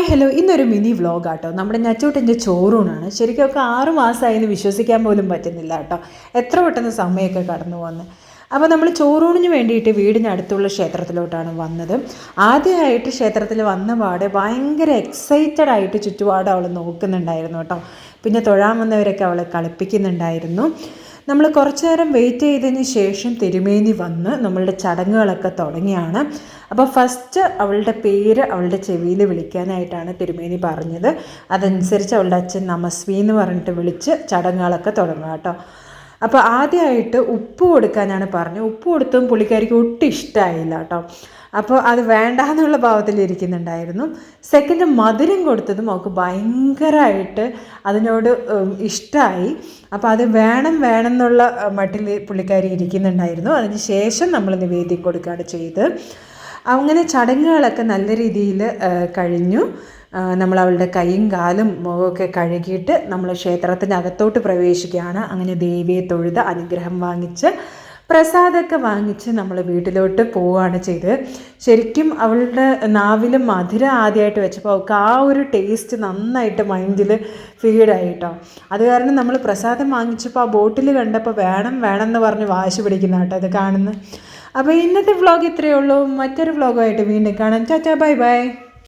Hello, ഇന്നൊരു mini vlog ആട്ടോ. നമ്മുടെ ഞച്ചൂട്ടൻ്റെ ചോറൂണാണ്. ശരിക്കൊക്കെ 6 മാസമായെന്ന് വിശ്വസിക്കാൻ പോലും പറ്റുന്നില്ല കേട്ടോ. എത്ര പെട്ടെന്ന് സമയമൊക്കെ കടന്നു വന്ന്. അപ്പോൾ നമ്മൾ ചോറൂണിന് വേണ്ടിയിട്ട് വീടിനടുത്തുള്ള ക്ഷേത്രത്തിലോട്ടാണ് വന്നത്. ആദ്യമായിട്ട് ക്ഷേത്രത്തിൽ വന്ന പാടെ ഭയങ്കര എക്സൈറ്റഡ് ആയിട്ട് ചുറ്റുപാട് അവൾ നോക്കുന്നുണ്ടായിരുന്നു കേട്ടോ. പിന്നെ തൊഴാൻ വന്നവരൊക്കെ അവളെ കളിപ്പിക്കുന്നുണ്ടായിരുന്നു. നമ്മൾ കുറച്ച് നേരം വെയിറ്റ് ചെയ്തതിന് ശേഷം തിരുമേനി വന്ന് നമ്മളുടെ ചടങ്ങുകളൊക്കെ തുടങ്ങിയാണ്. അപ്പോൾ ഫസ്റ്റ് അവളുടെ പേര് അവളുടെ ചെവിയിൽ വിളിക്കാനായിട്ടാണ് തിരുമേനി പറഞ്ഞത്. അതനുസരിച്ച് അവളുടെ അച്ഛൻ നമസ്വി എന്ന് പറഞ്ഞിട്ട് വിളിച്ച് ചടങ്ങുകളൊക്കെ തുടങ്ങുക കേട്ടോ. അപ്പോൾ ആദ്യമായിട്ട് ഉപ്പ് കൊടുക്കാനാണ് പറഞ്ഞത്. ഉപ്പ് കൊടുത്തും പുള്ളിക്കാരിക്ക് ഒട്ടും ഇഷ്ടമായില്ല കേട്ടോ. അപ്പോൾ അത് വേണ്ടാന്നുള്ള ഭാവത്തിലിരിക്കുന്നുണ്ടായിരുന്നു. സെക്കൻഡ് മധുരം കൊടുത്തതും അവൾക്ക് ഭയങ്കരമായിട്ട് അതിനോട് ഇഷ്ടമായി. അപ്പോൾ അത് വേണം എന്നുള്ള മട്ടിൽ പുള്ളിക്കാരി ഇരിക്കുന്നുണ്ടായിരുന്നു. അതിന് ശേഷം നമ്മൾ നിവേദ്യം കൊടുക്കുകയാണ് ചെയ്ത്. അങ്ങനെ ചടങ്ങുകളൊക്കെ നല്ല രീതിയിൽ കഴിഞ്ഞു. നമ്മൾ അവളുടെ കൈയും കാലും മുഖമൊക്കെ കഴുകിയിട്ട് നമ്മൾ ക്ഷേത്രത്തിനകത്തോട്ട് പ്രവേശിക്കുകയാണ്. അങ്ങനെ ദേവിയെ തൊഴുത് അനുഗ്രഹം വാങ്ങിച്ച് പ്രസാദമൊക്കെ വാങ്ങിച്ച് നമ്മൾ വീട്ടിലോട്ട് പോവുകയാണ് ചെയ്തത്. ശരിക്കും അവളുടെ നാവിൽ മധുരം ആദ്യമായിട്ട് വെച്ചപ്പോൾ അവൾക്ക് ആ ഒരു ടേസ്റ്റ് നന്നായിട്ട് മൈൻഡിൽ ഫീഡായിട്ടോ. അത് കാരണം നമ്മൾ പ്രസാദം വാങ്ങിച്ചപ്പോൾ ആ ബോട്ടിൽ കണ്ടപ്പോൾ വേണം എന്ന് പറഞ്ഞ് വാശി പിടിക്കുന്ന കേട്ടോ അത് കാണുന്നത്. അപ്പോൾ ഇന്നത്തെ വ്ളോഗ് ഇത്രയേ ഉള്ളൂ. മറ്റൊരു വ്ളോഗുമായിട്ട് വീണ്ടും കാണാം. Tata, bye bye.